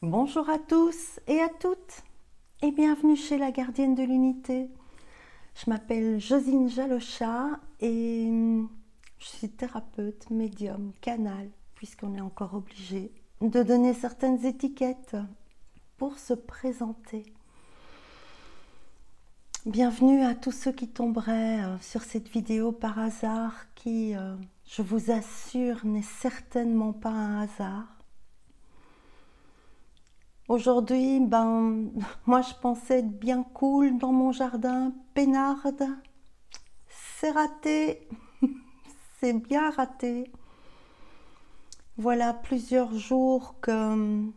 Bonjour à tous et à toutes et bienvenue chez la gardienne de l'unité. Je m'appelle Josine Jalocha et je suis thérapeute, médium, canal, puisqu'on est encore obligé de donner certaines étiquettes pour se présenter. Bienvenue à tous ceux qui tomberaient sur cette vidéo par hasard qui, je vous assure, n'est certainement pas un hasard. Aujourd'hui, moi je pensais être bien cool dans mon jardin, peinarde. C'est raté, c'est bien raté. Voilà plusieurs jours que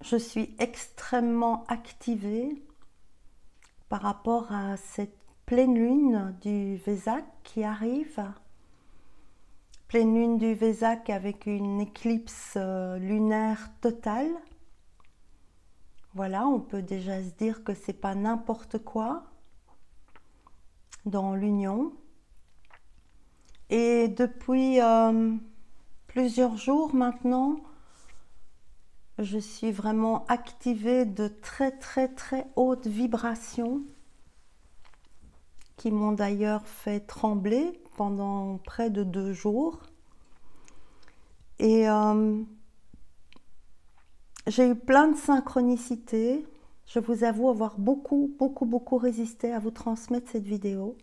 je suis extrêmement activée par rapport à cette pleine lune du Vésac qui arrive. Pleine lune du Vésac avec une éclipse lunaire totale. Voilà, on peut déjà se dire que c'est pas n'importe quoi dans l'union. Et depuis plusieurs jours maintenant, je suis vraiment activée de très hautes vibrations qui m'ont d'ailleurs fait trembler pendant près de 2 jours. Et j'ai eu plein de synchronicités. Je vous avoue avoir beaucoup résisté à vous transmettre cette vidéo.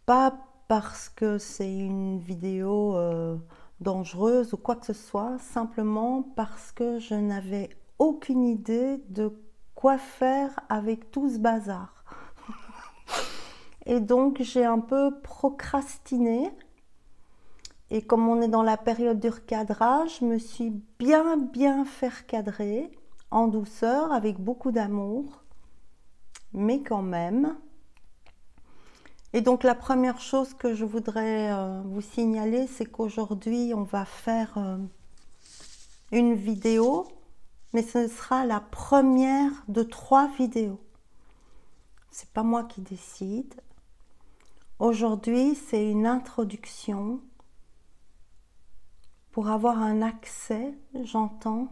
Pas parce que c'est une vidéo dangereuse ou quoi que ce soit, simplement parce que je n'avais aucune idée de quoi faire avec tout ce bazar. Et donc j'ai un peu procrastiné. Et comme on est dans la période du recadrage, je me suis bien fait recadrer en douceur, avec beaucoup d'amour, mais quand même. Et donc la première chose que je voudrais vous signaler, c'est qu'aujourd'hui on va faire une vidéo, mais ce sera la première de 3 vidéos. C'est pas moi qui décide. Aujourd'hui, c'est une introduction pour avoir un accès, j'entends,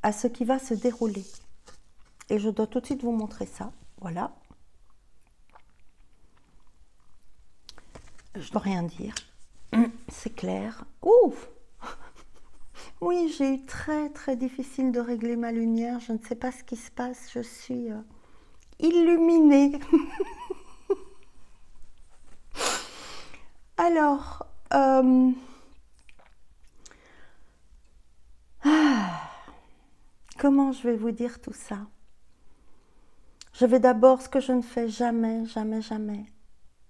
à ce qui va se dérouler. Et je dois tout de suite vous montrer ça. Voilà. Je dois rien dire. C'est clair. Ouf! Oui, j'ai eu très difficile de régler ma lumière. Je ne sais pas ce qui se passe. Je suis illuminée. Alors, comment je vais vous dire tout ça? Je vais d'abord, ce que je ne fais jamais,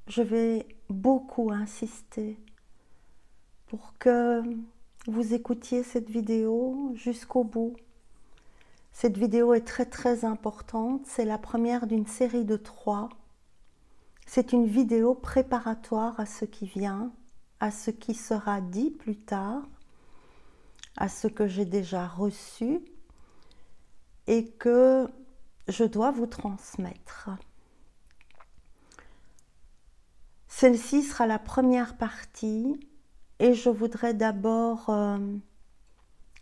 je vais beaucoup insister pour que vous écoutiez cette vidéo jusqu'au bout. Cette vidéo est très importante, c'est la première d'une série de 3. C'est une vidéo préparatoire à ce qui vient, à ce qui sera dit plus tard, à ce que j'ai déjà reçu et que je dois vous transmettre. Celle-ci sera la première partie et je voudrais d'abord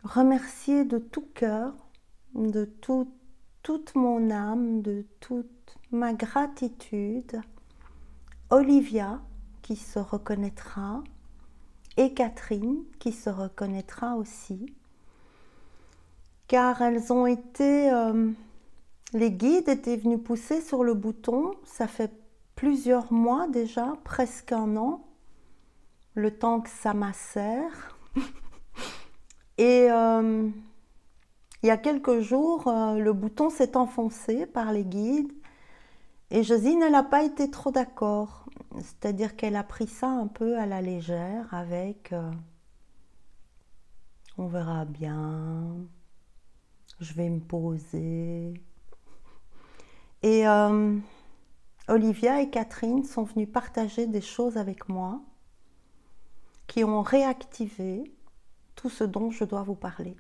remercier de tout cœur, de toute mon âme, de toute ma gratitude, Olivia qui se reconnaîtra et Catherine qui se reconnaîtra aussi, car elles ont été, les guides étaient venus pousser sur le bouton, ça fait plusieurs mois déjà, presque 1 an, le temps que ça macère. Et il y a quelques jours, le bouton s'est enfoncé par les guides et Josine, elle n'a pas été trop d'accord. C'est-à-dire qu'elle a pris ça un peu à la légère avec on verra bien, je vais me poser. Et Olivia et Catherine sont venues partager des choses avec moi qui ont réactivé tout ce dont je dois vous parler.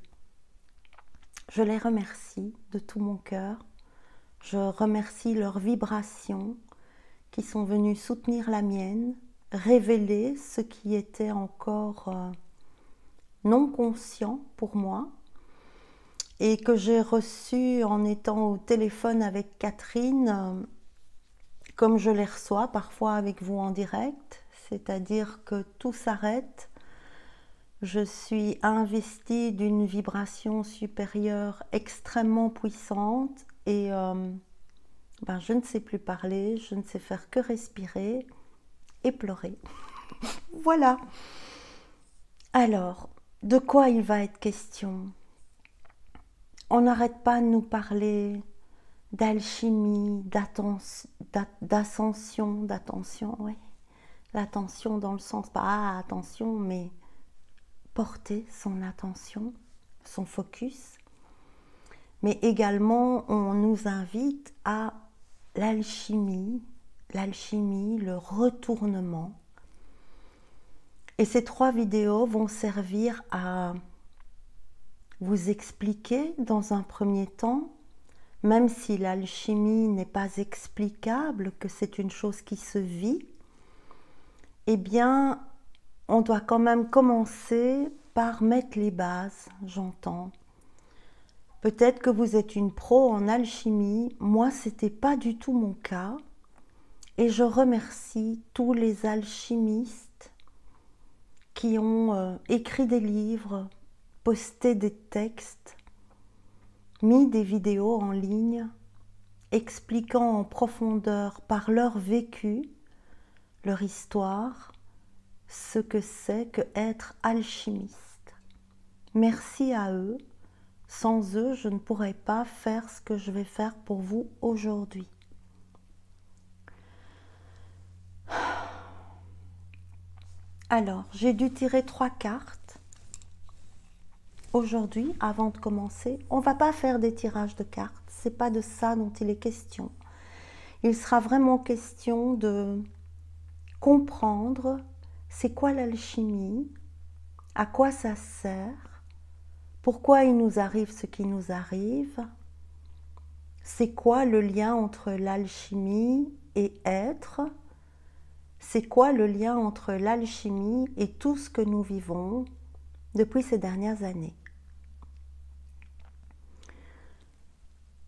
Je les remercie de tout mon cœur. Je remercie leurs vibrations qui sont venues soutenir la mienne, révéler ce qui était encore non conscient pour moi et que j'ai reçu en étant au téléphone avec Catherine, comme je les reçois parfois avec vous en direct, c'est-à-dire que tout s'arrête. Je suis investie d'une vibration supérieure extrêmement puissante et je ne sais plus parler, je ne sais faire que respirer et pleurer. Voilà. Alors, de quoi il va être question? On n'arrête pas de nous parler d'alchimie, d'attention, oui. L'attention dans le sens, pas attention, mais porter son attention, son focus. Mais également, on nous invite à l'alchimie, le retournement. Et ces 3 vidéos vont servir à vous expliquer dans un premier temps, même si l'alchimie n'est pas explicable, que c'est une chose qui se vit, eh bien, on doit quand même commencer par mettre les bases, j'entends. Peut-être que vous êtes une pro en alchimie, moi c'était pas du tout mon cas, et je remercie tous les alchimistes qui ont écrit des livres, posté des textes, mis des vidéos en ligne, expliquant en profondeur par leur vécu, leur histoire, ce que c'est que être alchimiste. Merci à eux. Sans eux, je ne pourrais pas faire ce que je vais faire pour vous aujourd'hui. Alors, j'ai dû tirer 3 cartes aujourd'hui avant de commencer. On ne va pas faire des tirages de cartes, c'est pas de ça dont il est question. Il sera vraiment question de comprendre c'est quoi l'alchimie, à quoi ça sert, pourquoi il nous arrive ce qui nous arrive, c'est quoi le lien entre l'alchimie et être, c'est quoi le lien entre l'alchimie et tout ce que nous vivons depuis ces dernières années.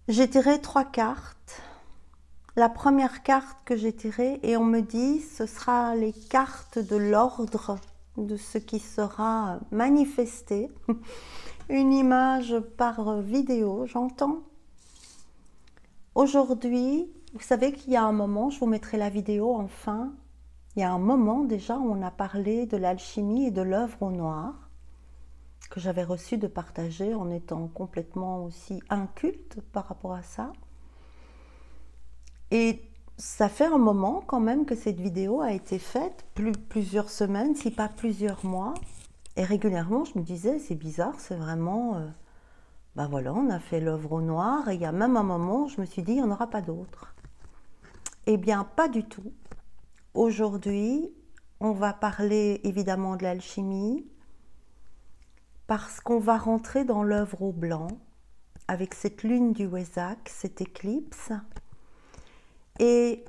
J'ai tiré 3 cartes. La première carte que j'ai tirée, et on me dit ce sera les cartes de l'ordre de ce qui sera manifesté. Une image par vidéo, j'entends. Aujourd'hui, vous savez qu'il y a un moment, je vous mettrai la vidéo enfin, il y a un moment déjà où on a parlé de l'alchimie et de l'œuvre au noir, que j'avais reçu de partager en étant complètement aussi inculte par rapport à ça. Et ça fait un moment quand même que cette vidéo a été faite, plusieurs semaines, si pas plusieurs mois. Et régulièrement, je me disais, c'est bizarre, c'est vraiment... voilà, on a fait l'œuvre au noir, et il y a même un moment où je me suis dit, il n'y en aura pas d'autre. Eh bien, pas du tout. Aujourd'hui, on va parler évidemment de l'alchimie, parce qu'on va rentrer dans l'œuvre au blanc, avec cette lune du Wesak, cette éclipse. Et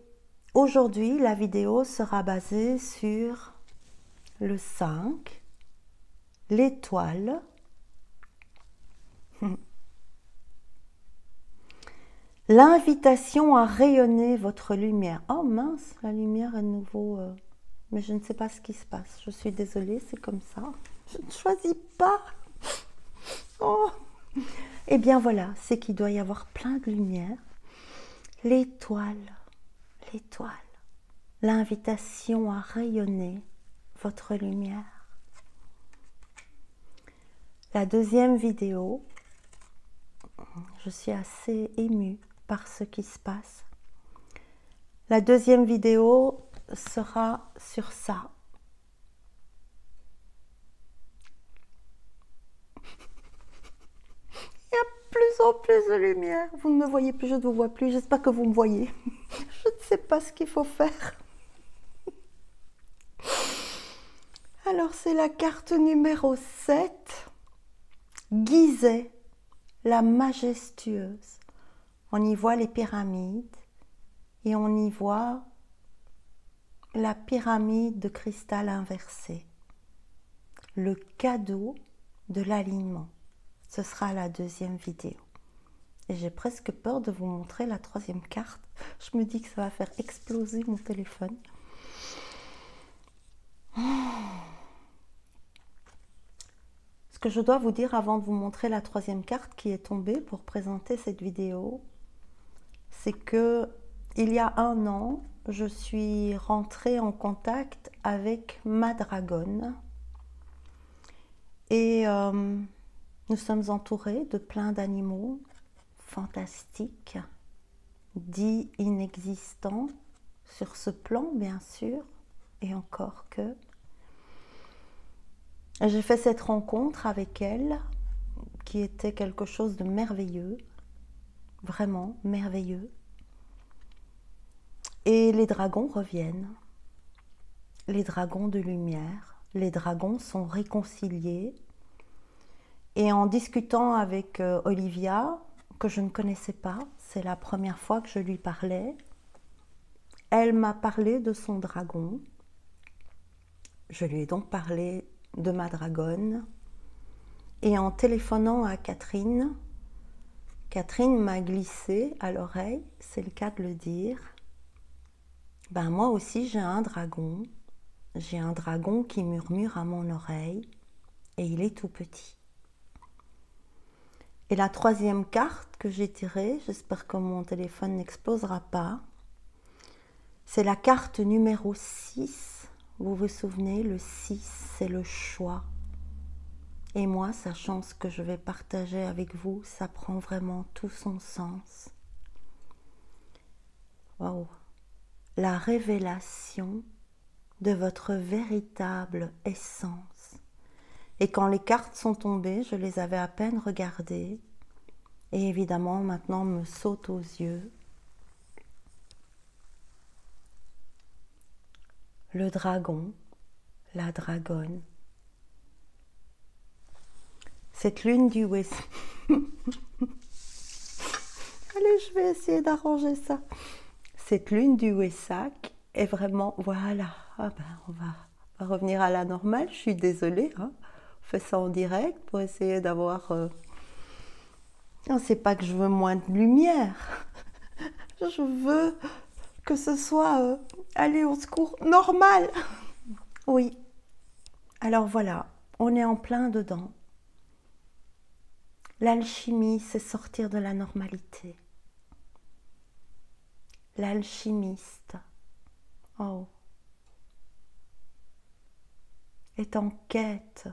aujourd'hui, la vidéo sera basée sur le 5, l'étoile, l'invitation à rayonner votre lumière. Oh mince, la lumière est de nouveau... mais je ne sais pas ce qui se passe. Je suis désolée, c'est comme ça. Je ne choisis pas. Oh. Eh bien voilà, c'est qu'il doit y avoir plein de lumière. L'étoile, l'étoile. L'invitation à rayonner votre lumière. La deuxième vidéo, je suis assez émue par ce qui se passe. La deuxième vidéo sera sur ça. Il y a plus en plus de lumière. Vous ne me voyez plus, je ne vous vois plus. J'espère que vous me voyez. Je ne sais pas ce qu'il faut faire. Alors, c'est la carte numéro 7. Gizeh, la majestueuse. On y voit les pyramides et on y voit la pyramide de cristal inversé. Le cadeau de l'alignement. Ce sera la deuxième vidéo. Et j'ai presque peur de vous montrer la troisième carte. Je me dis que ça va faire exploser mon téléphone. Ce que je dois vous dire avant de vous montrer la troisième carte qui est tombée pour présenter cette vidéo, c'est que il y a 1 an, je suis rentrée en contact avec ma dragonne. Et nous sommes entourés de plein d'animaux fantastiques, dits inexistants sur ce plan, bien sûr, et encore que. J'ai fait cette rencontre avec elle, qui était quelque chose de merveilleux, vraiment merveilleux. Et les dragons reviennent, les dragons de lumière, les dragons sont réconciliés. Et en discutant avec Olivia, que je ne connaissais pas, c'est la première fois que je lui parlais, elle m'a parlé de son dragon. Je lui ai donc parlé de ma dragonne. Et en téléphonant à Catherine, Catherine m'a glissé à l'oreille, c'est le cas de le dire. Ben moi aussi j'ai un dragon qui murmure à mon oreille et il est tout petit. Et la troisième carte que j'ai tirée, j'espère que mon téléphone n'explosera pas, c'est la carte numéro 6. Vous vous souvenez, le 6, c'est le choix. Et moi, sachant ce que je vais partager avec vous, ça prend vraiment tout son sens. Waouh! La révélation de votre véritable essence. Et quand les cartes sont tombées, je les avais à peine regardées. Et évidemment, maintenant, me saute aux yeux le dragon, la dragonne. Cette lune du Wessac. Allez, je vais essayer d'arranger ça. Cette lune du Wessac est vraiment... Voilà, ah ben, on va revenir à la normale. Je suis désolée, hein. On fait ça en direct pour essayer d'avoir... Non, c'est pas que je veux moins de lumière. Je veux que ce soit... aller au secours normal. Oui. Alors voilà, on est en plein dedans. L'alchimie, c'est sortir de la normalité. L'alchimiste, oh, est en quête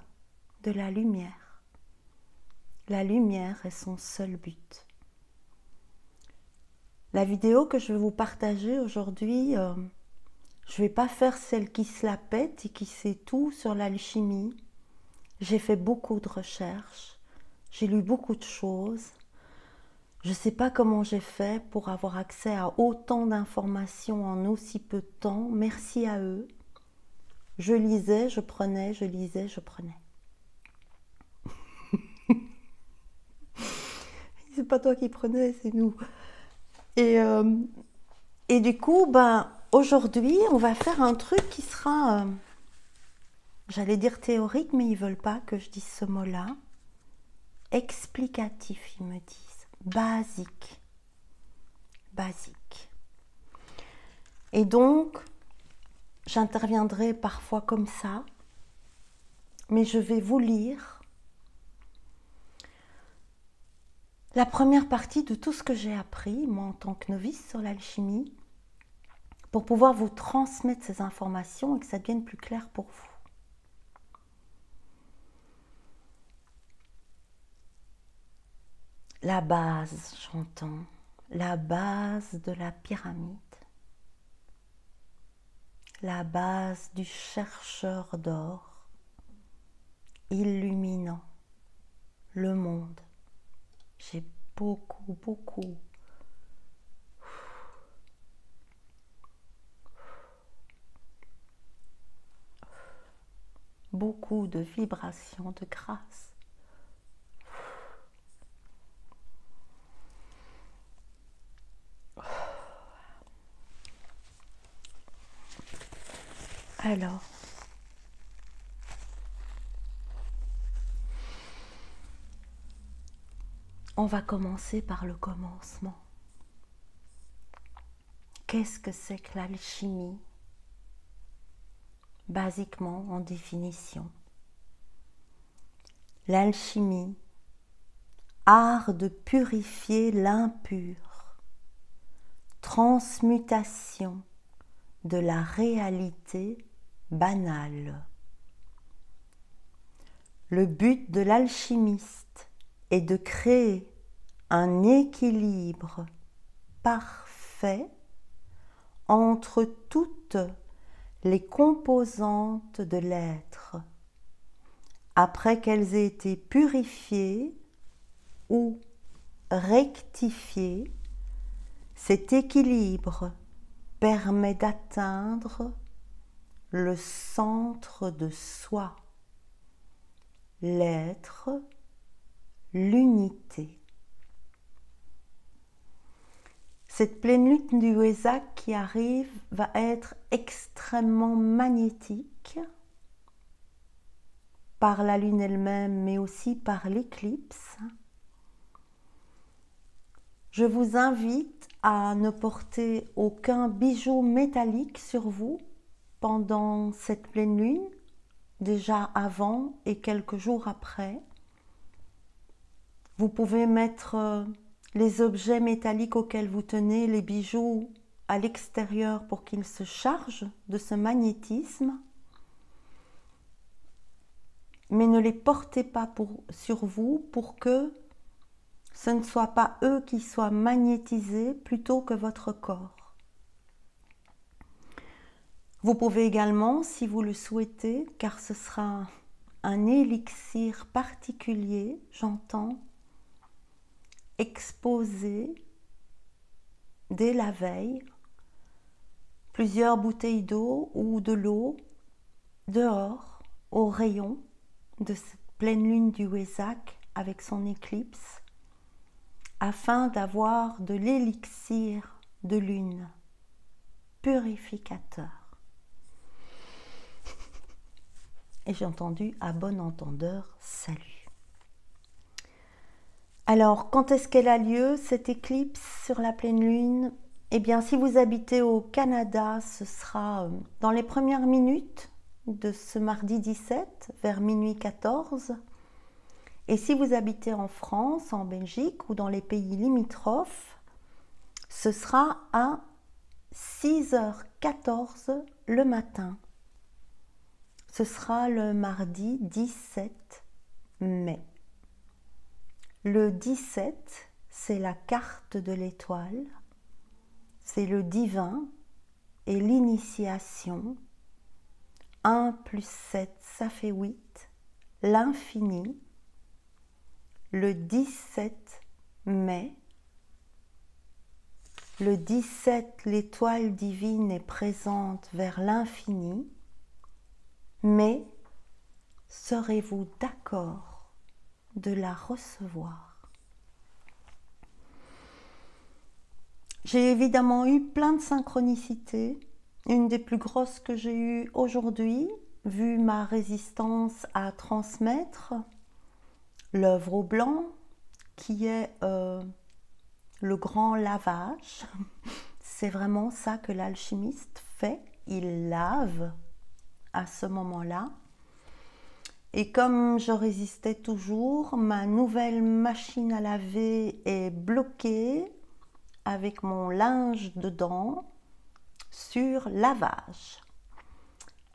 de la lumière. La lumière est son seul but. La vidéo que je vais vous partager aujourd'hui, je ne vais pas faire celle qui se la pète et qui sait tout sur l'alchimie. J'ai fait beaucoup de recherches, j'ai lu beaucoup de choses. Je ne sais pas comment j'ai fait pour avoir accès à autant d'informations en aussi peu de temps. Merci à eux. Je lisais, je prenais, je lisais, je prenais. C'est pas toi qui prenais, c'est nous. Et du coup, ben, aujourd'hui, on va faire un truc qui sera, j'allais dire théorique, mais ils veulent pas que je dise ce mot-là. Explicatif, ils me disent. Basique. Basique. Et donc, j'interviendrai parfois comme ça, mais je vais vous lire la première partie de tout ce que j'ai appris, moi en tant que novice sur l'alchimie, pour pouvoir vous transmettre ces informations et que ça devienne plus clair pour vous. La base, j'entends, la base de la pyramide, la base du chercheur d'or, illuminant le monde. J'ai beaucoup de vibrations de grâce. Alors, On va commencer par le commencement. Qu'est-ce que c'est que l'alchimie? Basiquement, en définition. L'alchimie, art de purifier l'impur, transmutation de la réalité banale. Le but de l'alchimiste est de créer un équilibre parfait entre toutes les composantes de l'être, après qu'elles aient été purifiées ou rectifiées. Cet équilibre permet d'atteindre le centre de soi, l'être, l'unité. Cette pleine lune du Wesak qui arrive va être extrêmement magnétique par la lune elle-même, mais aussi par l'éclipse. Je vous invite à ne porter aucun bijou métallique sur vous pendant cette pleine lune, déjà avant et quelques jours après. Vous pouvez mettre les objets métalliques auxquels vous tenez, les bijoux, à l'extérieur pour qu'ils se chargent de ce magnétisme. Mais ne les portez pas sur vous pour que ce ne soit pas eux qui soient magnétisés plutôt que votre corps. Vous pouvez également, si vous le souhaitez, car ce sera un élixir particulier, j'entends, exposer dès la veille plusieurs bouteilles d'eau ou de l'eau dehors au rayon de cette pleine lune du Wesak avec son éclipse afin d'avoir de l'élixir de lune purificateur. Et j'ai entendu à bon entendeur, salut. Alors, quand est-ce qu'elle a lieu, cette éclipse sur la pleine lune? Eh bien, si vous habitez au Canada, ce sera dans les premières minutes de ce mardi 17, vers minuit 14. Et si vous habitez en France, en Belgique ou dans les pays limitrophes, ce sera à 6h14 le matin. Ce sera le mardi 17 mai. Le 17, c'est la carte de l'étoile, c'est le divin et l'initiation. 1 plus 7, ça fait 8, l'infini. Le 17 mai, le 17, l'étoile divine est présente vers l'infini, mais serez-vous d'accord de la recevoir? J'ai évidemment eu plein de synchronicités. Une des plus grosses que j'ai eues aujourd'hui, vu ma résistance à transmettre l'œuvre au blanc, qui est le grand lavage. C'est vraiment ça que l'alchimiste fait. Il lave à ce moment-là. Et comme je résistais toujours, ma nouvelle machine à laver est bloquée avec mon linge dedans sur lavage.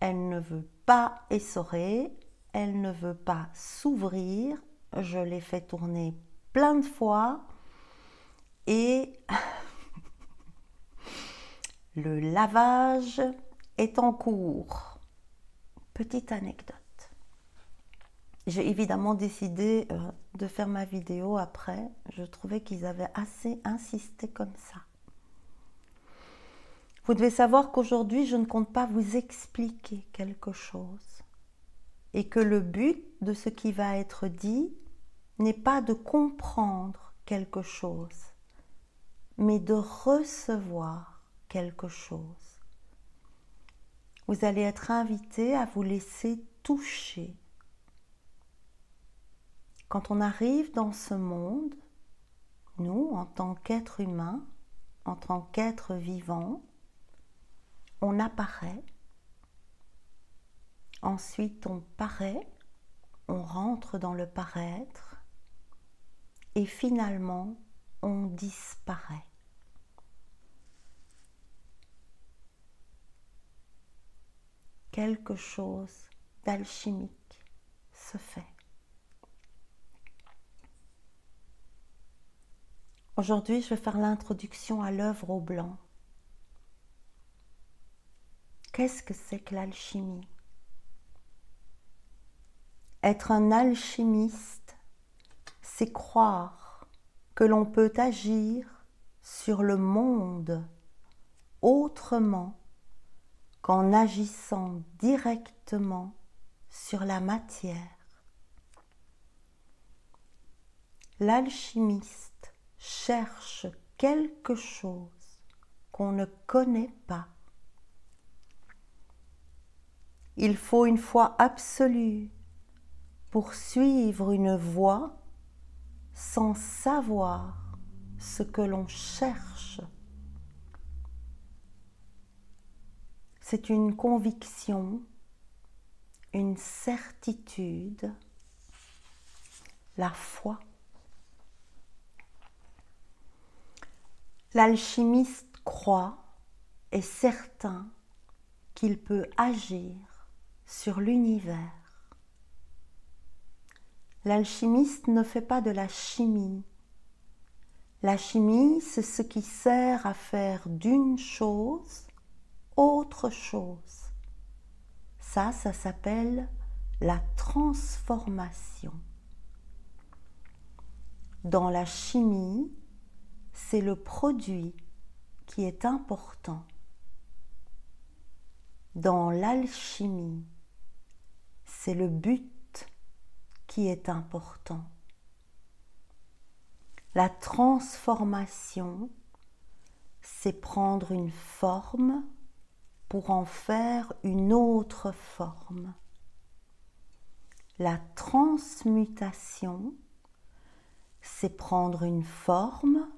Elle ne veut pas essorer, elle ne veut pas s'ouvrir. Je l'ai fait tourner plein de fois et le lavage est en cours. Petite anecdote. J'ai évidemment décidé de faire ma vidéo après. Je trouvais qu'ils avaient assez insisté comme ça. Vous devez savoir qu'aujourd'hui, je ne compte pas vous expliquer quelque chose. Et que le but de ce qui va être dit n'est pas de comprendre quelque chose, mais de recevoir quelque chose. Vous allez être invité à vous laisser toucher. Quand on arrive dans ce monde, nous, en tant qu'être humain, en tant qu'être vivant, on apparaît, ensuite on paraît, on rentre dans le paraître et finalement on disparaît. Quelque chose d'alchimique se fait. Aujourd'hui, je vais faire l'introduction à l'œuvre au blanc. Qu'est-ce que c'est que l'alchimie? Être un alchimiste, c'est croire que l'on peut agir sur le monde autrement qu'en agissant directement sur la matière. L'alchimiste cherche quelque chose qu'on ne connaît pas. Il faut une foi absolue pour suivre une voie sans savoir ce que l'on cherche. C'est une conviction, une certitude, la foi. L'alchimiste croit, est certain qu'il peut agir sur l'univers. L'alchimiste ne fait pas de la chimie. La chimie, c'est ce qui sert à faire d'une chose autre chose. Ça s'appelle la transformation. Dans la chimie, c'est le produit qui est important. Dans l'alchimie, c'est le but qui est important. La transformation, c'est prendre une forme pour en faire une autre forme. La transmutation, c'est prendre une forme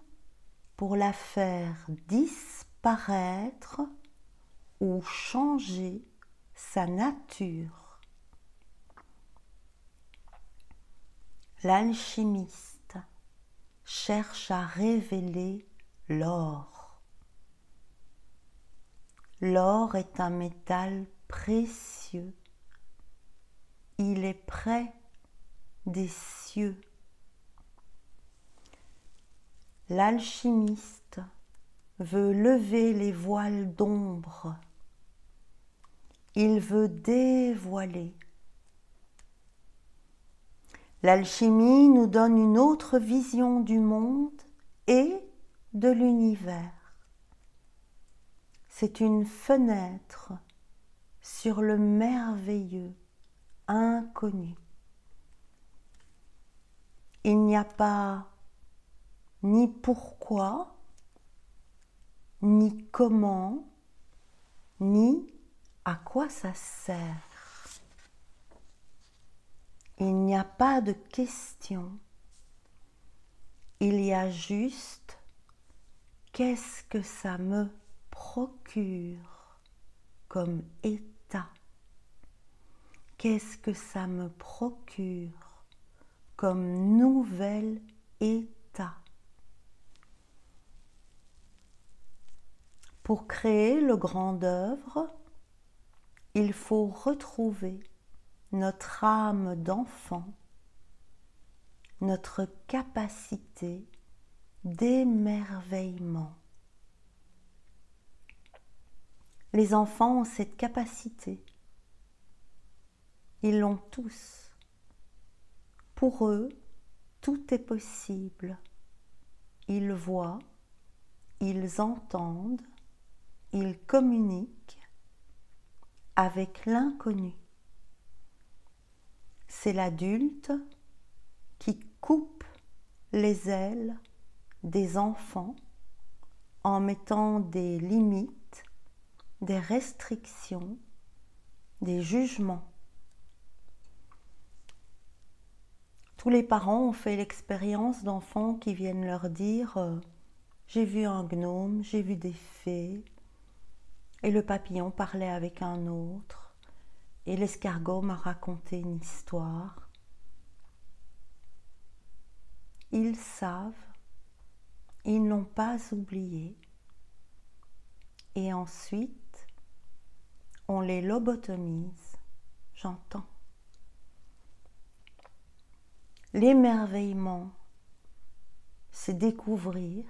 pour la faire disparaître ou changer sa nature. L'alchimiste cherche à révéler l'or. L'or est un métal précieux. Il est près des cieux. L'alchimiste veut lever les voiles d'ombre. Il veut dévoiler. L'alchimie nous donne une autre vision du monde et de l'univers. C'est une fenêtre sur le merveilleux, inconnu. Il n'y a pas ni pourquoi, ni comment, ni à quoi ça sert. Il n'y a pas de question. Il y a juste qu'est-ce que ça me procure comme état? Qu'est-ce que ça me procure comme nouvel état? Pour créer le grand œuvre, il faut retrouver notre âme d'enfant, notre capacité d'émerveillement. Les enfants ont cette capacité. Ils l'ont tous. Pour eux, tout est possible. Ils voient, ils entendent, ils communiquent avec l'inconnu. C'est l'adulte qui coupe les ailes des enfants en mettant des limites, des restrictions, des jugements. Tous les parents ont fait l'expérience d'enfants qui viennent leur dire j'ai vu un gnome, j'ai vu des fées, et le papillon parlait avec un autre, et l'escargot m'a raconté une histoire. Ils savent, ils n'ont pas oublié, et ensuite on les lobotomise, j'entends. L'émerveillement, c'est découvrir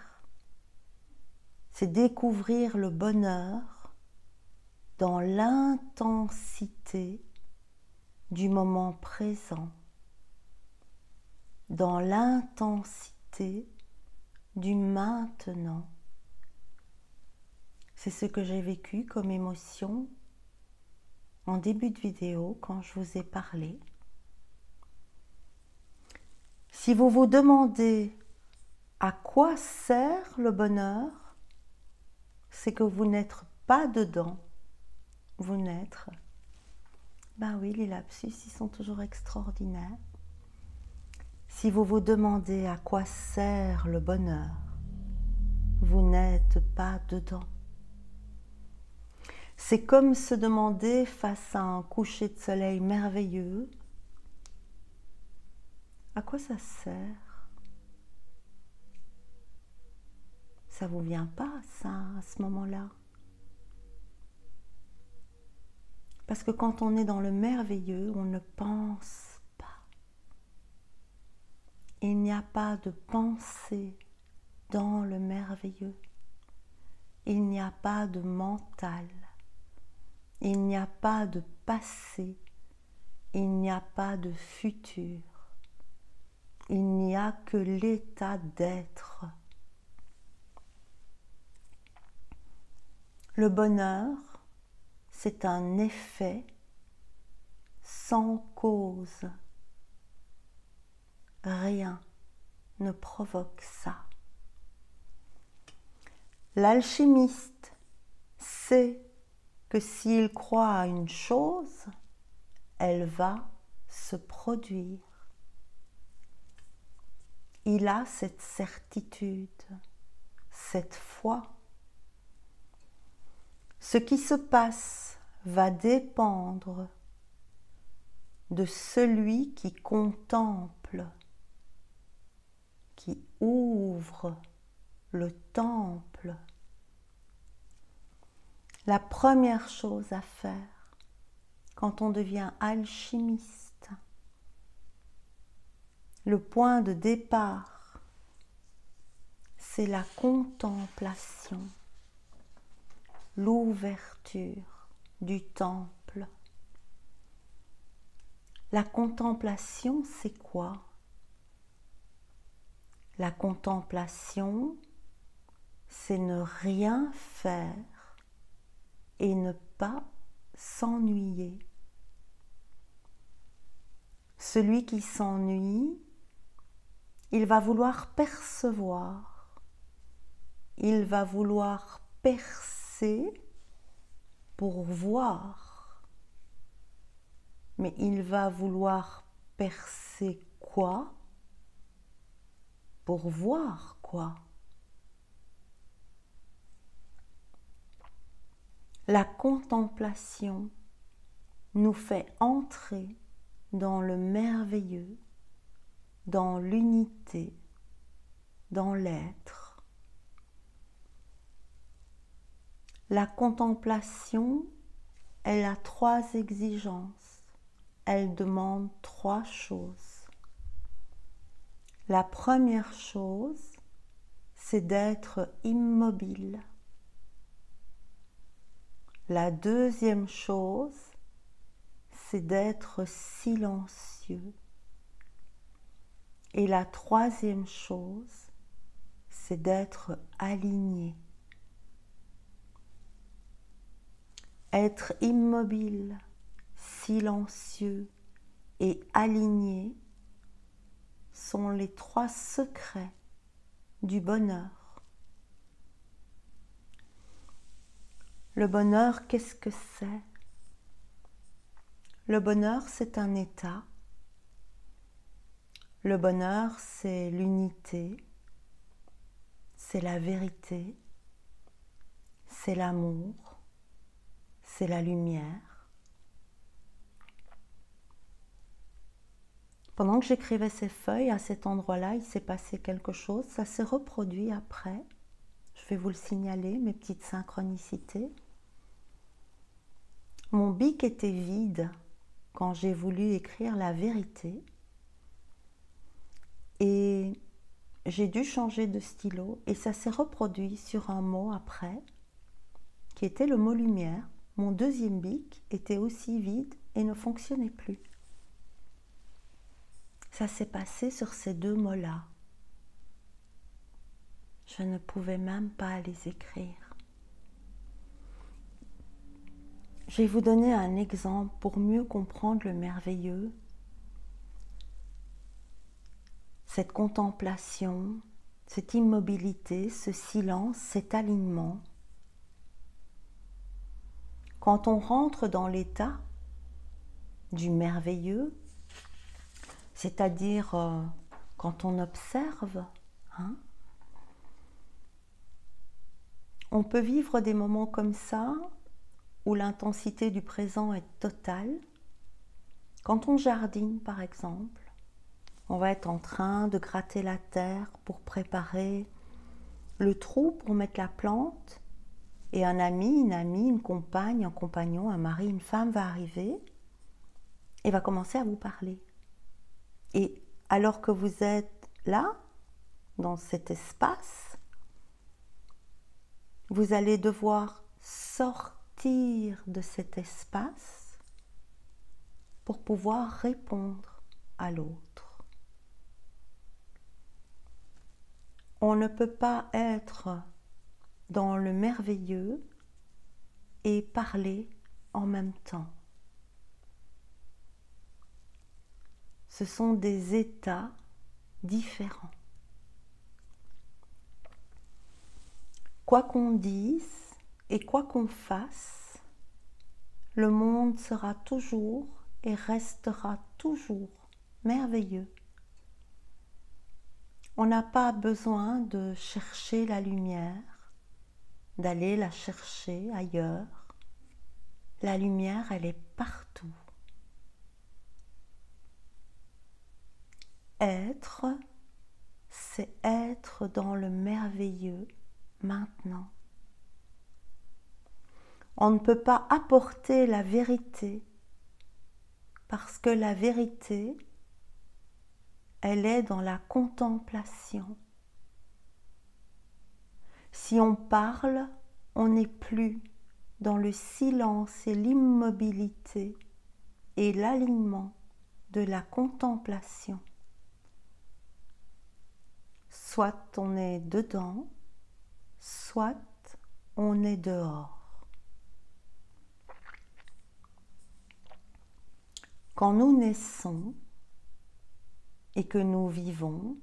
le bonheur dans l'intensité du moment présent, dans l'intensité du maintenant. C'est ce que j'ai vécu comme émotion en début de vidéo quand je vous ai parlé. Si vous vous demandez à quoi sert le bonheur, c'est que vous n'êtes pas dedans. Vous n'êtes... Ben oui, les lapsus, ils sont toujours extraordinaires. Si vous vous demandez à quoi sert le bonheur, vous n'êtes pas dedans. C'est comme se demander face à un coucher de soleil merveilleux, à quoi ça sert? Ça vous vient pas, ça, à ce moment-là? Parce que quand on est dans le merveilleux, on ne pense pas. Il n'y a pas de pensée dans le merveilleux. Il n'y a pas de mental. Il n'y a pas de passé. Il n'y a pas de futur. Il n'y a que l'état d'être. Le bonheur, c'est un effet sans cause. Rien ne provoque ça. L'alchimiste sait que s'il croit à une chose, elle va se produire. Il a cette certitude, cette foi. Ce qui se passe va dépendre de celui qui contemple, qui ouvre le temple. La première chose à faire quand on devient alchimiste, le point de départ, c'est la contemplation, l'ouverture du temple. La contemplation, c'est quoi? La contemplation, c'est ne rien faire et ne pas s'ennuyer. Celui qui s'ennuie, il va vouloir percevoir, il va vouloir percer pour voir, mais il va vouloir percer quoi? Pour voir quoi? La contemplation nous fait entrer dans le merveilleux, dans l'unité, dans l'être. La contemplation, elle a 3 exigences. Elle demande 3 choses. La première chose, c'est d'être immobile. La deuxième chose, c'est d'être silencieux. Et la troisième chose, c'est d'être aligné. Être immobile, silencieux et aligné sont les 3 secrets du bonheur. Le bonheur, qu'est-ce que c'est? Le bonheur, c'est un état. Le bonheur, c'est l'unité, c'est la vérité, c'est l'amour, c'est la lumière. Pendant que j'écrivais ces feuilles, à cet endroit-là, il s'est passé quelque chose. Ça s'est reproduit après. Je vais vous le signaler, mes petites synchronicités. Mon bic était vide quand j'ai voulu écrire la vérité. Et j'ai dû changer de stylo. Et ça s'est reproduit sur un mot après, qui était le mot lumière. Mon deuxième bic était aussi vide et ne fonctionnait plus. Ça s'est passé sur ces deux mots-là. Je ne pouvais même pas les écrire. Je vais vous donner un exemple pour mieux comprendre le merveilleux. Cette contemplation, cette immobilité, ce silence, cet alignement. Quand on rentre dans l'état du merveilleux, c'est-à-dire quand on observe, on peut vivre des moments comme ça où l'intensité du présent est totale. Quand on jardine, par exemple, on va être en train de gratter la terre pour préparer le trou pour mettre la plante, et un ami, une amie, une compagne, un compagnon, un mari, une femme va arriver et va commencer à vous parler. Et alors que vous êtes là, dans cet espace, vous allez devoir sortir de cet espace pour pouvoir répondre à l'autre. On ne peut pas être dans le merveilleux et parler en même temps. Ce sont des états différents. Quoi qu'on dise et quoi qu'on fasse, le monde sera toujours et restera toujours merveilleux. On n'a pas besoin de chercher la lumière, d'aller la chercher ailleurs. La lumière, elle est partout. Être, c'est être dans le merveilleux maintenant. On ne peut pas apporter la vérité parce que la vérité, elle est dans la contemplation. Si on parle, on n'est plus dans le silence et l'immobilité et l'alignement de la contemplation. Soit on est dedans, soit on est dehors. Quand nous naissons et que nous vivons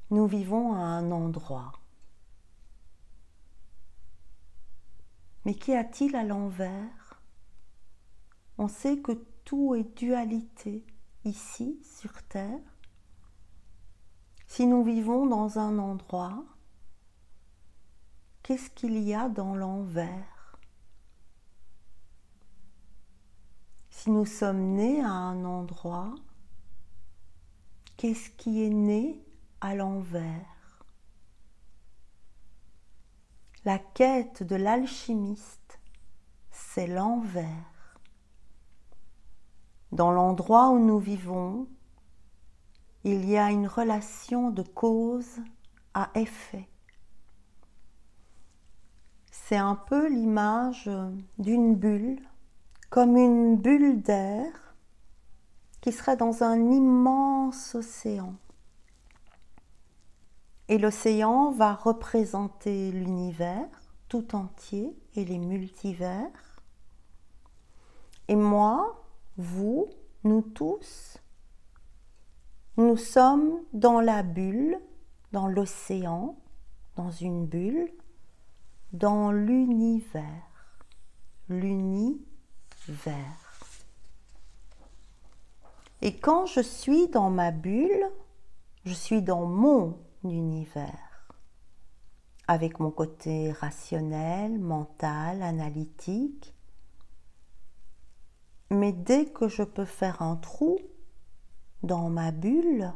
à un endroit. Mais qu'y a-t-il à l'envers? On sait que tout est dualité ici, sur Terre. Si nous vivons dans un endroit, qu'est-ce qu'il y a dans l'envers? Si nous sommes nés à un endroit, qu'est-ce qui est né à l'envers? La quête de l'alchimiste, c'est l'envers. Dans l'endroit où nous vivons, il y a une relation de cause à effet. C'est un peu l'image d'une bulle, comme une bulle d'air qui serait dans un immense océan. Et l'océan va représenter l'univers tout entier et les multivers. Et moi, vous, nous tous, nous sommes dans la bulle, dans l'océan, dans une bulle, dans l'univers. L'univers. Et quand je suis dans ma bulle, je suis dans mon univers, avec mon côté rationnel, mental, analytique. Mais dès que je peux faire un trou dans ma bulle,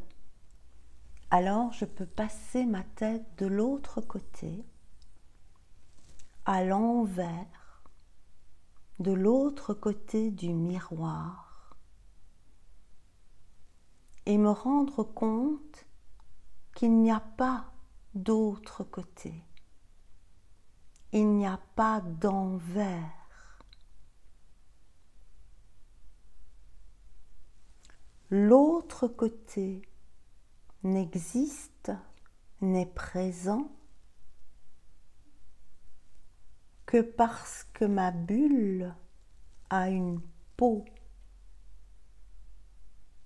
alors je peux passer ma tête de l'autre côté, à l'envers, de l'autre côté du miroir, et me rendre compte qu'il n'y a pas d'autre côté. Il n'y a pas d'envers. L'autre côté n'existe, n'est présent que parce que ma bulle a une peau,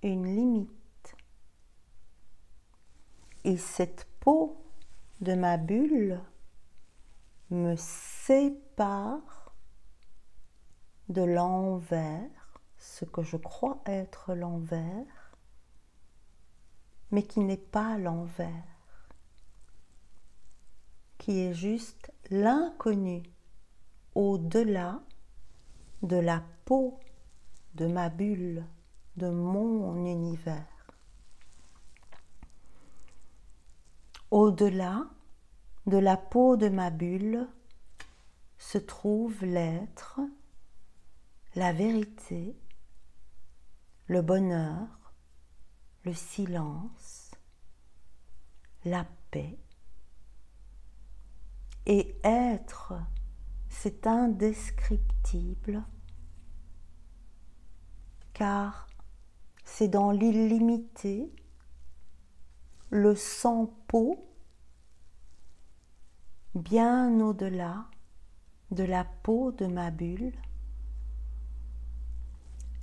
une limite. Et cette peau de ma bulle me sépare de l'envers, ce que je crois être l'envers, mais qui n'est pas l'envers, qui est juste l'inconnu au-delà de la peau de ma bulle, de mon univers. Au-delà de la peau de ma bulle se trouve l'être, la vérité, le bonheur, le silence, la paix. Et être, c'est indescriptible, car c'est dans l'illimité, le sans-peau, bien au-delà de la peau de ma bulle.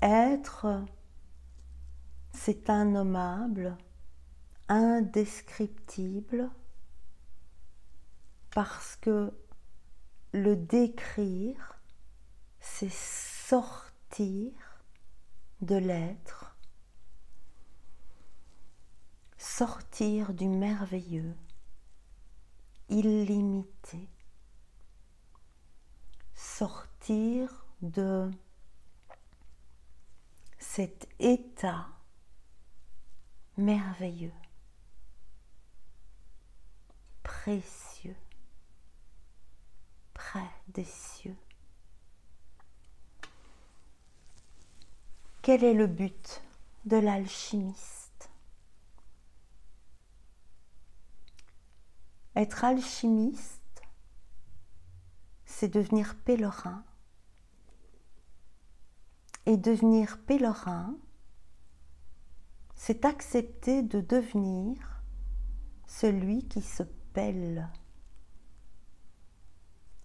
Être, c'est innommable, indescriptible, parce que le décrire, c'est sortir de l'être, sortir du merveilleux, illimité, sortir de cet état merveilleux, précieux, près des cieux. Quel est le but de l'alchimiste? Être alchimiste, c'est devenir pèlerin. Et devenir pèlerin, c'est accepter de devenir celui qui se pèle,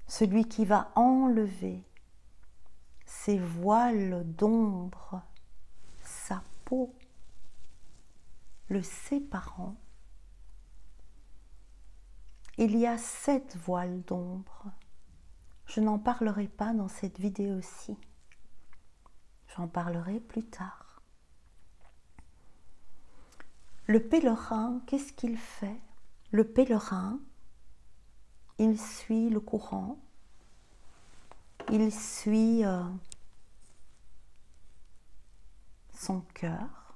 celui qui va enlever ses voiles d'ombre, sa peau, le séparant. Il y a 7 voiles d'ombre. Je n'en parlerai pas dans cette vidéo-ci. J'en parlerai plus tard. Le pèlerin, qu'est-ce qu'il fait? Le pèlerin, il suit le courant, il suit son cœur,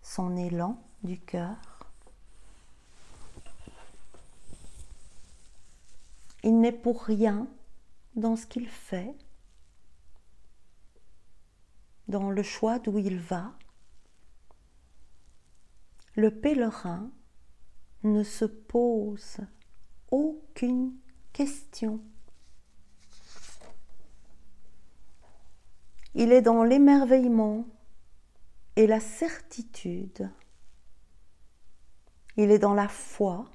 son élan du cœur. Il n'est pour rien dans ce qu'il fait, dans le choix d'où il va. Le pèlerin ne se pose aucune question. Il est dans l'émerveillement et la certitude. Il est dans la foi.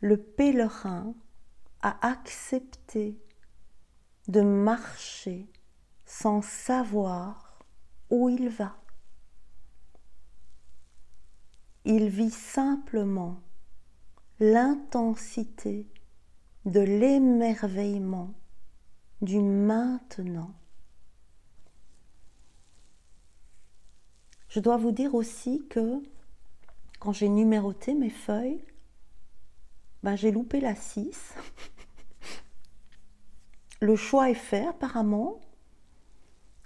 Le pèlerin a accepté de marcher sans savoir où il va. Il vit simplement l'intensité de l'émerveillement du maintenant. Je dois vous dire aussi que quand j'ai numéroté mes feuilles, ben, j'ai loupé la 6. Le choix est fait apparemment.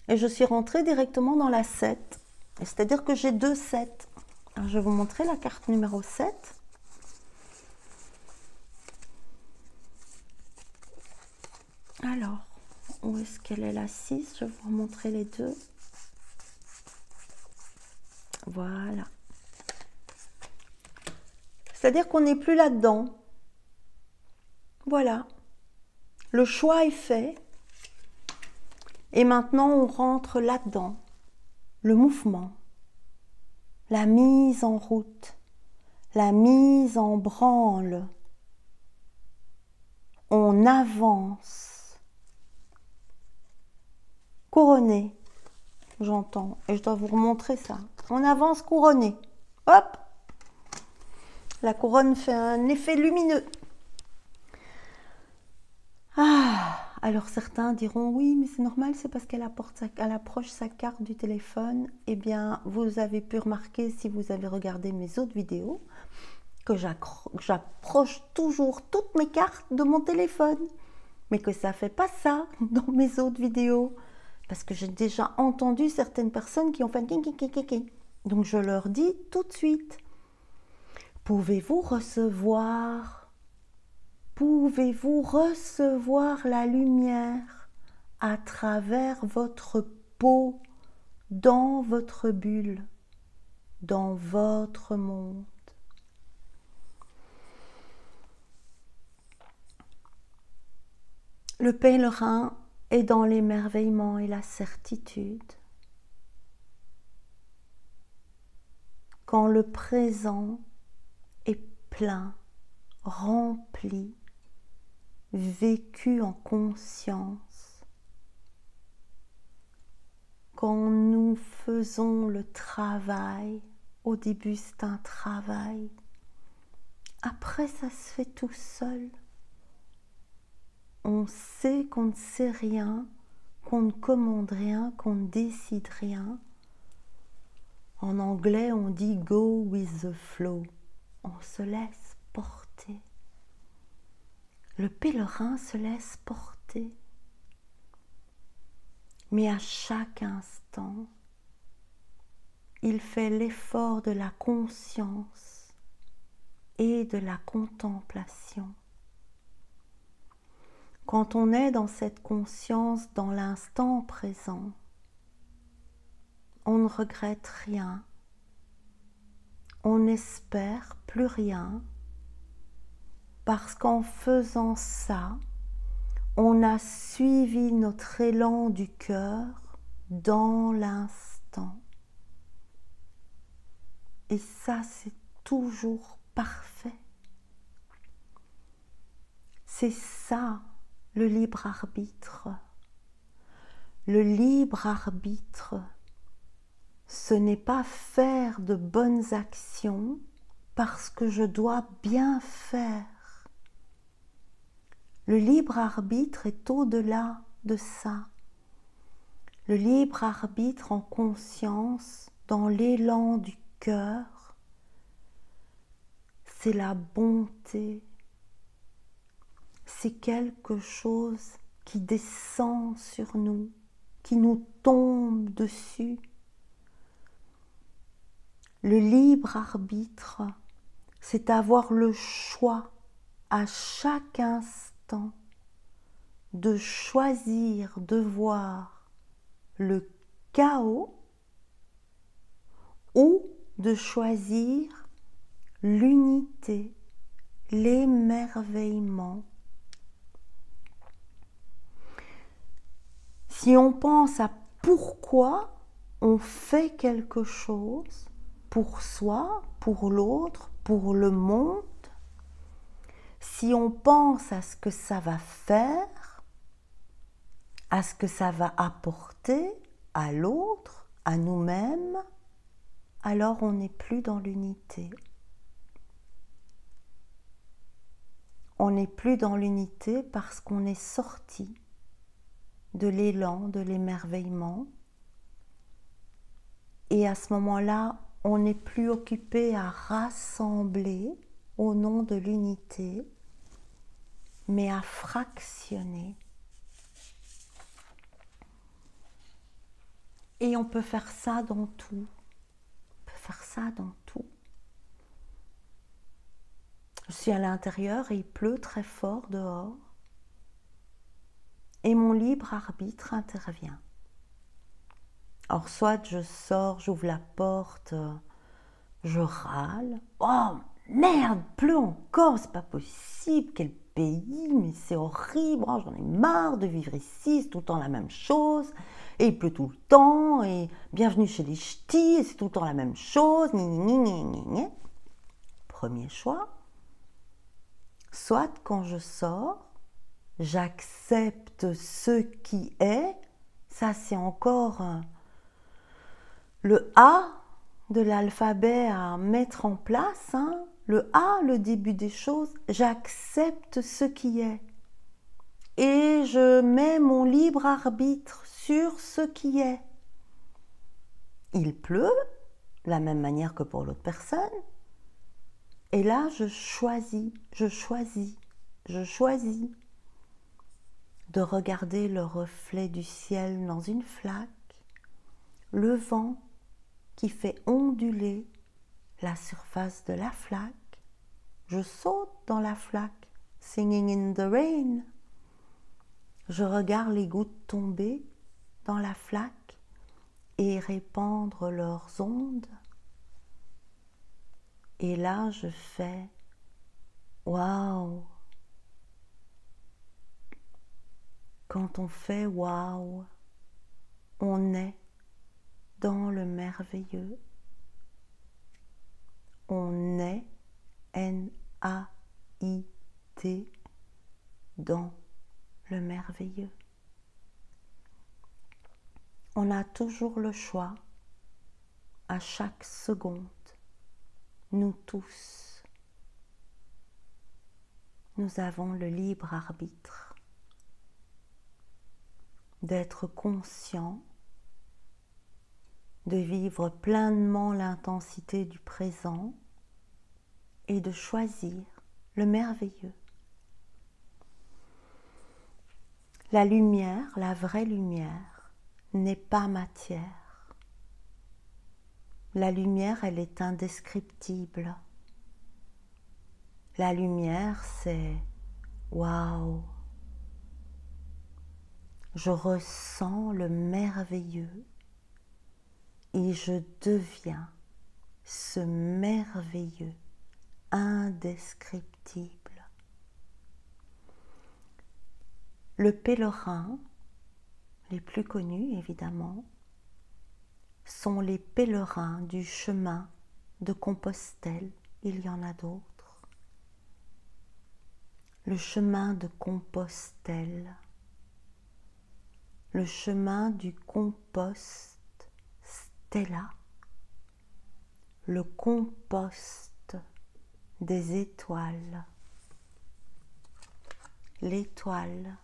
Et je suis rentrée directement dans la 7. C'est-à-dire que j'ai 2 7. Alors, je vais vous montrer la carte numéro 7. Alors, où est-ce qu'elle est la 6? Je vais vous montrer les deux. Voilà. C'est-à-dire qu'on n'est plus là-dedans. Voilà. Le choix est fait. Et maintenant, on rentre là-dedans. Le mouvement. La mise en route. La mise en branle. On avance. Couronné. J'entends. Et je dois vous remontrer ça. On avance couronné. Hop! La couronne fait un effet lumineux. Ah! Alors certains diront oui, mais c'est normal, c'est parce qu'elle approche sa carte du téléphone. Eh bien, vous avez pu remarquer, si vous avez regardé mes autres vidéos, que j'approche toujours toutes mes cartes de mon téléphone. Mais que ça ne fait pas ça dans mes autres vidéos. Parce que j'ai déjà entendu certaines personnes qui ont fait king. Donc je leur dis tout de suite, pouvez-vous recevoir la lumière à travers votre peau, dans votre bulle, dans votre monde? Le pèlerin est dans l'émerveillement et la certitude. Quand le présent est plein, rempli, vécu en conscience. Quand nous faisons le travail, au début c'est un travail, après ça se fait tout seul. On sait qu'on ne sait rien, qu'on ne commande rien, qu'on ne décide rien. En anglais on dit go with the flow, on se laisse porter. Le pèlerin se laisse porter. Mais à chaque instant, il fait l'effort de la conscience et de la contemplation. Quand on est dans cette conscience, dans l'instant présent, on ne regrette rien, on n'espère plus rien, parce qu'en faisant ça, on a suivi notre élan du cœur dans l'instant. Et ça, c'est toujours parfait. C'est ça, le libre arbitre. Le libre arbitre, ce n'est pas faire de bonnes actions parce que je dois bien faire. Le libre arbitre est au-delà de ça. Le libre arbitre en conscience, dans l'élan du cœur, c'est la bonté. C'est quelque chose qui descend sur nous, qui nous tombe dessus. Le libre arbitre, c'est avoir le choix à chaque instant de choisir de voir le chaos ou de choisir l'unité, l'émerveillement. Si on pense à pourquoi on fait quelque chose, pour soi, pour l'autre, pour le monde, si on pense à ce que ça va faire, à ce que ça va apporter à l'autre, à nous-mêmes, alors on n'est plus dans l'unité. On n'est plus dans l'unité parce qu'on est sorti de l'élan, de l'émerveillement. Et Et à ce moment-là, on n'est plus occupé à rassembler au nom de l'unité, mais à fractionner. Et on peut faire ça dans tout. On peut faire ça dans tout. Je suis à l'intérieur et il pleut très fort dehors. Et mon libre arbitre intervient. Alors soit je sors, j'ouvre la porte, je râle. Oh merde, pleut encore, c'est pas possible, quel pays, mais c'est horrible, oh, j'en ai marre de vivre ici, c'est tout le temps la même chose. Et il pleut tout le temps, et bienvenue chez les ch'tis, et c'est tout le temps la même chose. Premier choix. Soit quand je sors, j'accepte ce qui est, ça c'est encore le A de l'alphabet à mettre en place, hein. Le A, le début des choses, j'accepte ce qui est. Et je mets mon libre arbitre sur ce qui est. Il pleut, de la même manière que pour l'autre personne. Et là, je choisis de regarder le reflet du ciel dans une flaque, le vent qui fait onduler la surface de la flaque. Je saute dans la flaque, singing in the rain. Je regarde les gouttes tomber dans la flaque et répandre leurs ondes. Et là, je fais waouh. Quand on fait waouh, on est dans le merveilleux. On est N-A-I-T dans le merveilleux. On a toujours le choix à chaque seconde, nous tous. Nous avons le libre arbitre d'être conscient, de vivre pleinement l'intensité du présent et de choisir le merveilleux. La lumière, la vraie lumière, n'est pas matière. La lumière, elle est indescriptible. La lumière, c'est waouh. Je ressens le merveilleux et je deviens ce merveilleux indescriptible. Le pèlerin, les plus connus évidemment, sont les pèlerins du chemin de Compostelle. Il y en a d'autres. Le chemin de Compostelle, le chemin du compost Stella, le compost des étoiles, l'étoile,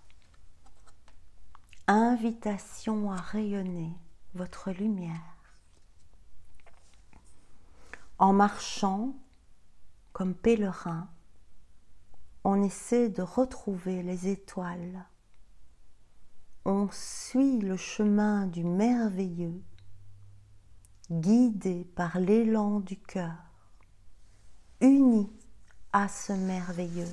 invitation à rayonner votre lumière. En marchant comme pèlerin, on essaie de retrouver les étoiles. On suit le chemin du merveilleux, guidé par l'élan du cœur, uni à ce merveilleux.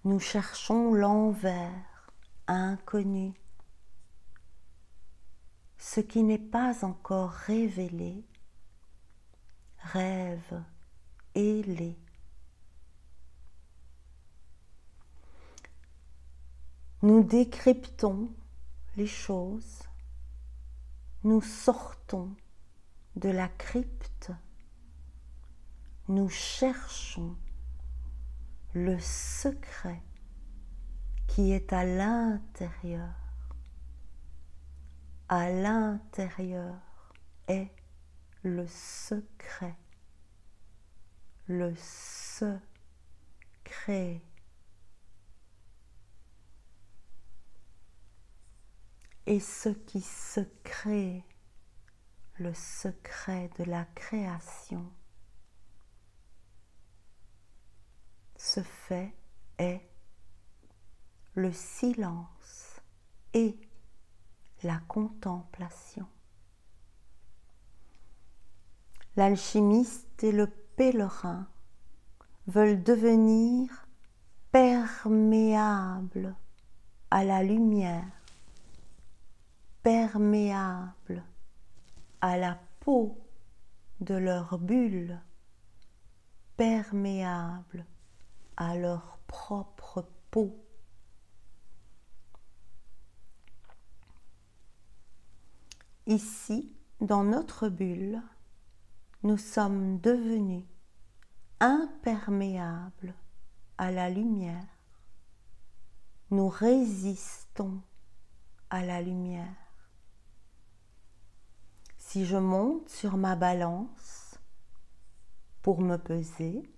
Nous cherchons l'envers inconnu, ce qui n'est pas encore révélé, rêve ailé. Nous décryptons les choses, nous sortons de la crypte, nous cherchons le secret qui est à l'intérieur. À l'intérieur est le secret. Le secret. Et ce qui se crée le secret de la création. Ce fait est le silence et la contemplation. L'alchimiste et le pèlerin veulent devenir perméables à la lumière, perméables à la peau de leur bulle, perméables à leur propre peau. Ici, dans notre bulle, nous sommes devenus imperméables à la lumière. Nous résistons à la lumière. Si je monte sur ma balance pour me peser,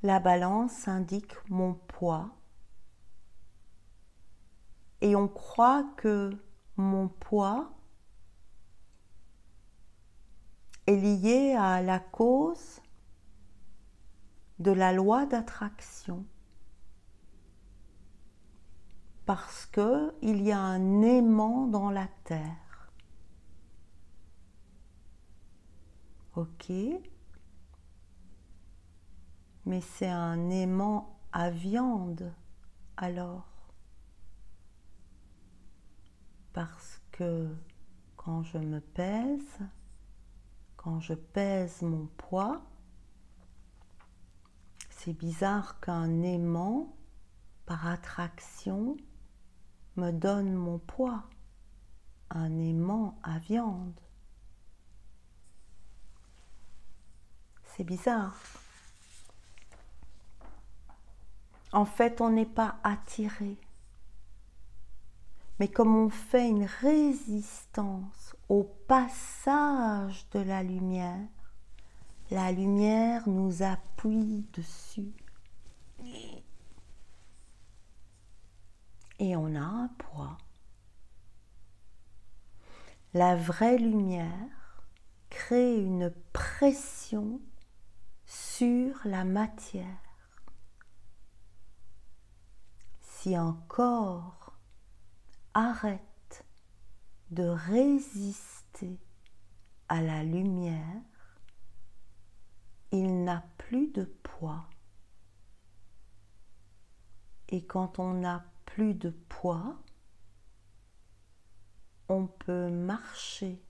la balance indique mon poids et on croit que mon poids est lié à la cause de la loi d'attraction parce qu'il y a un aimant dans la terre. Ok, mais c'est un aimant à viande alors. Parce que quand je me pèse, quand je pèse mon poids, c'est bizarre qu'un aimant, par attraction, me donne mon poids, un aimant à viande. C'est bizarre. En fait, on n'est pas attiré. Mais comme on fait une résistance au passage de la lumière nous appuie dessus. Et on a un poids. La vraie lumière crée une pression sur la matière. Si un corps arrête de résister à la lumière, il n'a plus de poids. Et quand on n'a plus de poids, on peut marcher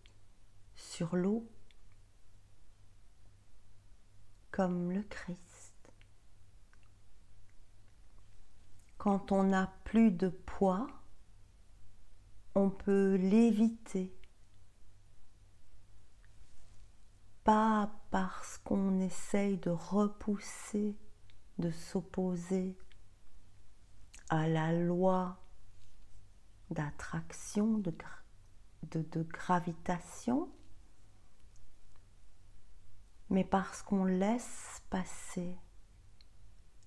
sur l'eau comme le Christ. Quand on n'a plus de poids, on peut léviter. Pas parce qu'on essaye de repousser, de s'opposer à la loi d'attraction, de gravitation, mais parce qu'on laisse passer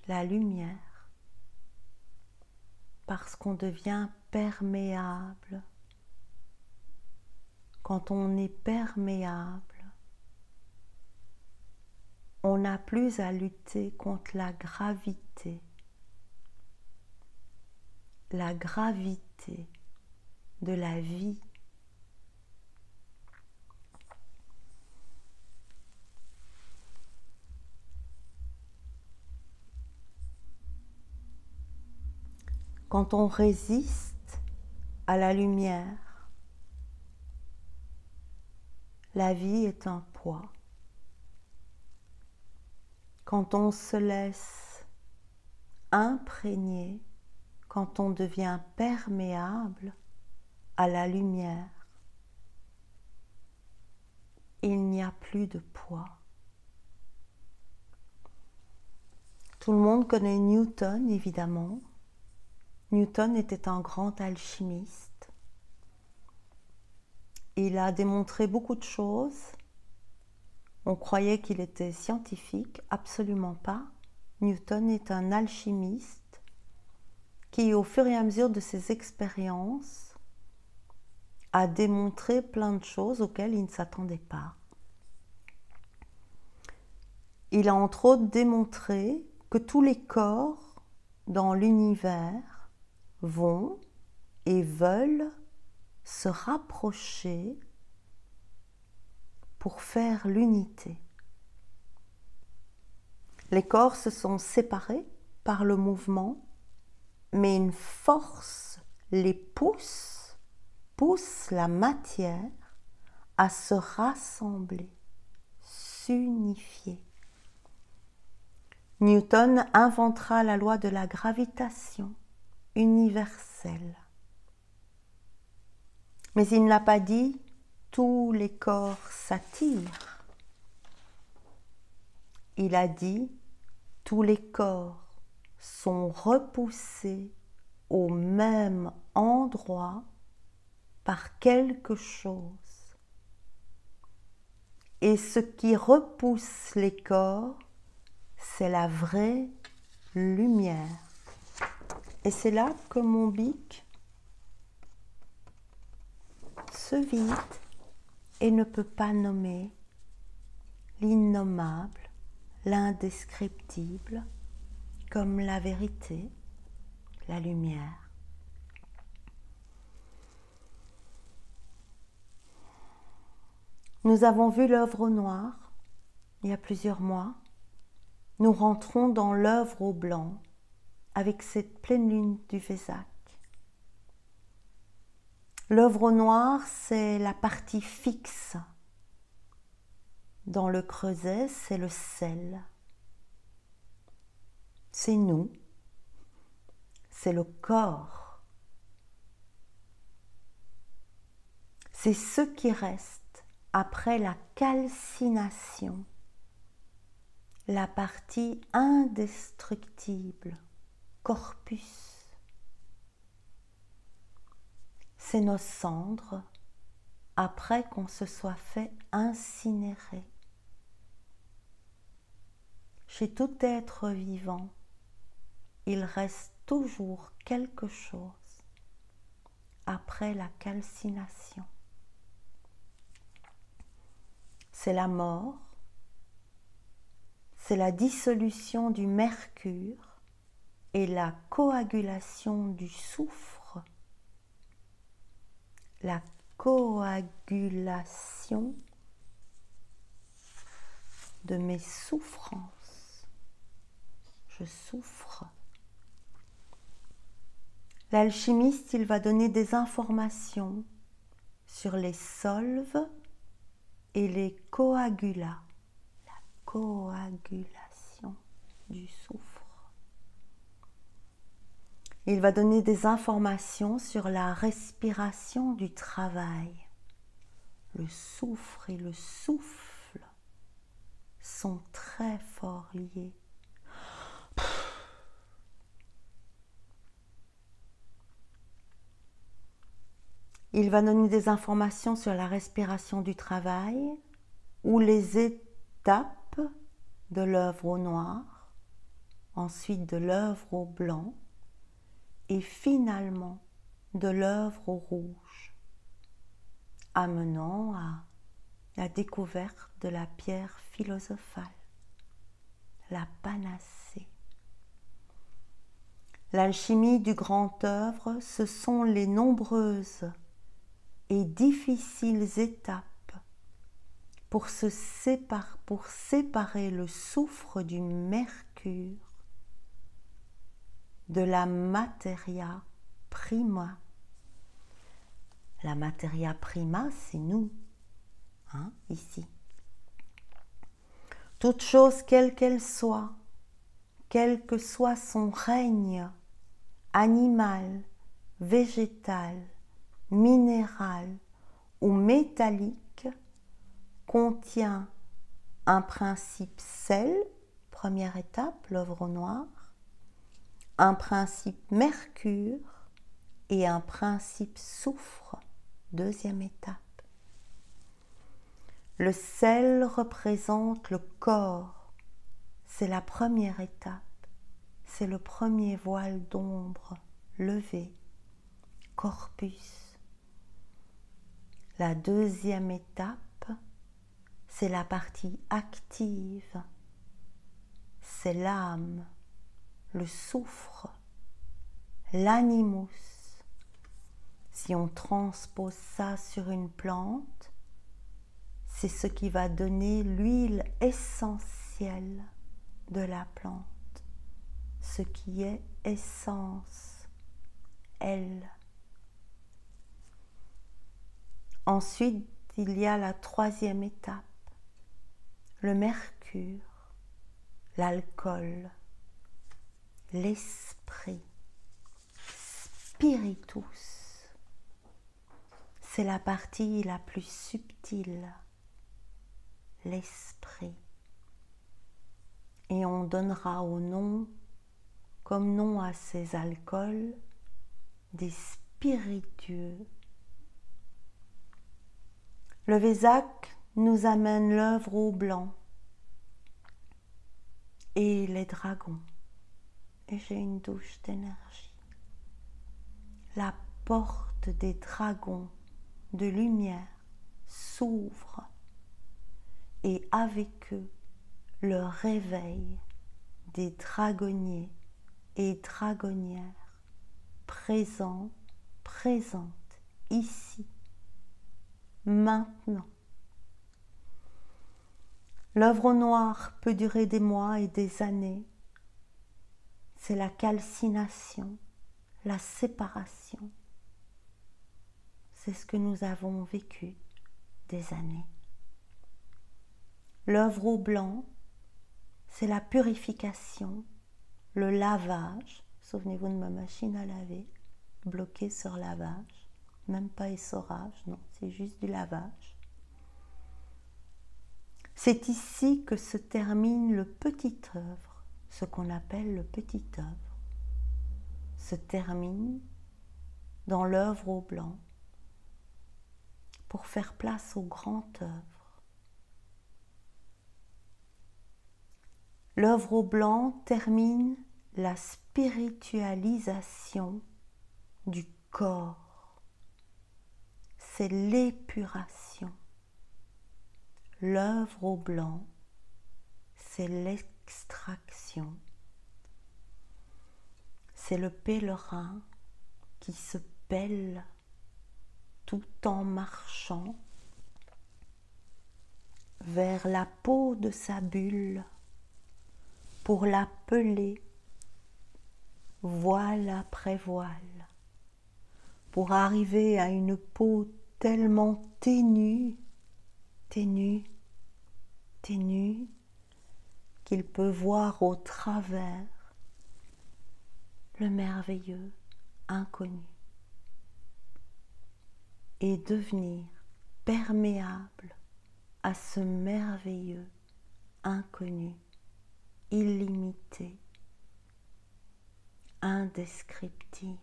la lumière, parce qu'on devient perméable. Quand on est perméable, on n'a plus à lutter contre la gravité de la vie. Quand on résiste à la lumière, la vie est un poids. Quand on se laisse imprégner, quand on devient perméable à la lumière, il n'y a plus de poids. Tout le monde connaît Newton, évidemment. Newton était un grand alchimiste. Il a démontré beaucoup de choses. On croyait qu'il était scientifique, absolument pas. Newton est un alchimiste qui, au fur et à mesure de ses expériences, a démontré plein de choses auxquelles il ne s'attendait pas. Il a entre autres démontré que tous les corps dans l'univers vont et veulent se rapprocher pour faire l'unité. Les corps se sont séparés par le mouvement, mais une force les pousse la matière à se rassembler, s'unifier. Newton inventera la loi de la gravitation universelle. Mais il n'a pas dit « tous les corps s'attirent ». Il a dit « tous les corps sont repoussés au même endroit par quelque chose. Et ce qui repousse les corps, c'est la vraie lumière. » Et c'est là que mon bic se vide et ne peut pas nommer l'innommable, l'indescriptible, comme la vérité, la lumière. Nous avons vu l'œuvre au noir il y a plusieurs mois. Nous rentrons dans l'œuvre au blanc avec cette pleine lune du Vésac. L'œuvre au noir, c'est la partie fixe. Dans le creuset, c'est le sel. C'est nous. C'est le corps. C'est ce qui reste après la calcination, la partie indestructible, corpus. C'est nos cendres après qu'on se soit fait incinérer. Chez tout être vivant, il reste toujours quelque chose après la calcination. C'est la mort, c'est la dissolution du mercure et la coagulation du soufre. La coagulation de mes souffrances. Je souffre. L'alchimiste, il va donner des informations sur les solves et les coagulats. La coagulation du soufre. Il va donner des informations sur la respiration du travail. Le soufre et le souffle sont très fort liés. Il va donner des informations sur la respiration du travail ou les étapes de l'œuvre au noir, ensuite de l'œuvre au blanc, et finalement de l'œuvre au rouge, amenant à la découverte de la pierre philosophale, la panacée. L'alchimie du grand œuvre, ce sont les nombreuses et difficiles étapes pour séparer le soufre du mercure de la materia prima. La materia prima, c'est nous, ici. Toute chose, quelle qu'elle soit, quel que soit son règne, animal, végétal, minéral ou métallique, contient un principe sel, première étape, l'œuvre au noir, un principe mercure et un principe soufre, deuxième étape. Le sel représente le corps, c'est la première étape, c'est le premier voile d'ombre levé, corpus. La deuxième étape, c'est la partie active. C'est l'âme, le soufre, l'animus. Si on transpose ça sur une plante, c'est ce qui va donner l'huile essentielle de la plante, ce qui est essence, elle. Ensuite, il y a la troisième étape, le mercure, l'alcool, l'esprit, spiritus. C'est la partie la plus subtile, l'esprit. Et on donnera comme nom à ces alcools, des spiritueux. Le Vésac nous amène l'œuvre au blanc et les dragons. Et j'ai une douche d'énergie. La porte des dragons de lumière s'ouvre et avec eux le réveil des dragonniers et dragonnières présentes ici, maintenant. L'œuvre au noir peut durer des mois et des années. C'est la calcination, la séparation. C'est ce que nous avons vécu des années. L'œuvre au blanc, c'est la purification, le lavage. Souvenez-vous de ma machine à laver, bloquée sur lavage. Même pas essorage, non, c'est juste du lavage. C'est ici que se termine le petit œuvre, ce qu'on appelle le petit œuvre. Se termine dans l'œuvre au blanc pour faire place au grand œuvre. L'œuvre au blanc termine la spiritualisation du corps. C'est l'épuration. L'œuvre au blanc, c'est l'extraction. C'est le pèlerin qui se pèle tout en marchant vers la peau de sa bulle pour la peler voile après voile, pour arriver à une peau tellement ténue, qu'il peut voir au travers le merveilleux inconnu et devenir perméable à ce merveilleux inconnu, illimité, indescriptible.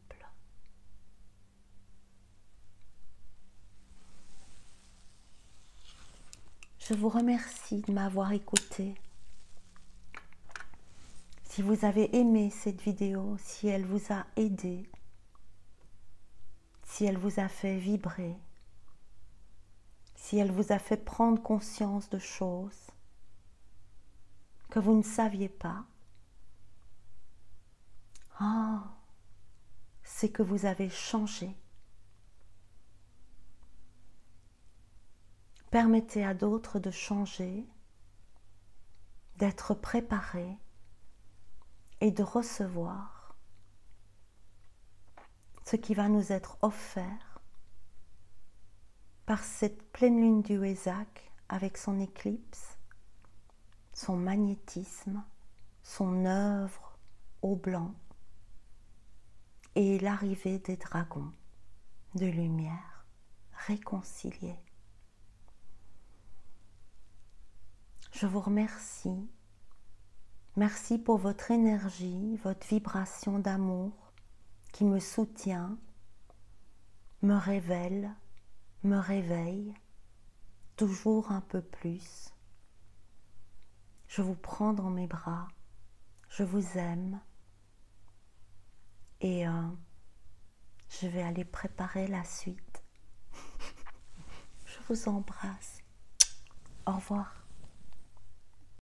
Je vous remercie de m'avoir écouté. Si vous avez aimé cette vidéo, si elle vous a aidé, si elle vous a fait vibrer, si elle vous a fait prendre conscience de choses que vous ne saviez pas, c'est que vous avez changé. Permettez à d'autres de changer, d'être préparés et de recevoir ce qui va nous être offert par cette pleine lune du Vésac avec son éclipse, son magnétisme, son œuvre au blanc et l'arrivée des dragons de lumière réconciliés. Je vous remercie. Merci pour votre énergie, votre vibration d'amour qui me soutient, me révèle, me réveille toujours un peu plus. Je vous prends dans mes bras, je vous aime et je vais aller préparer la suite. vous embrasse. Au revoir.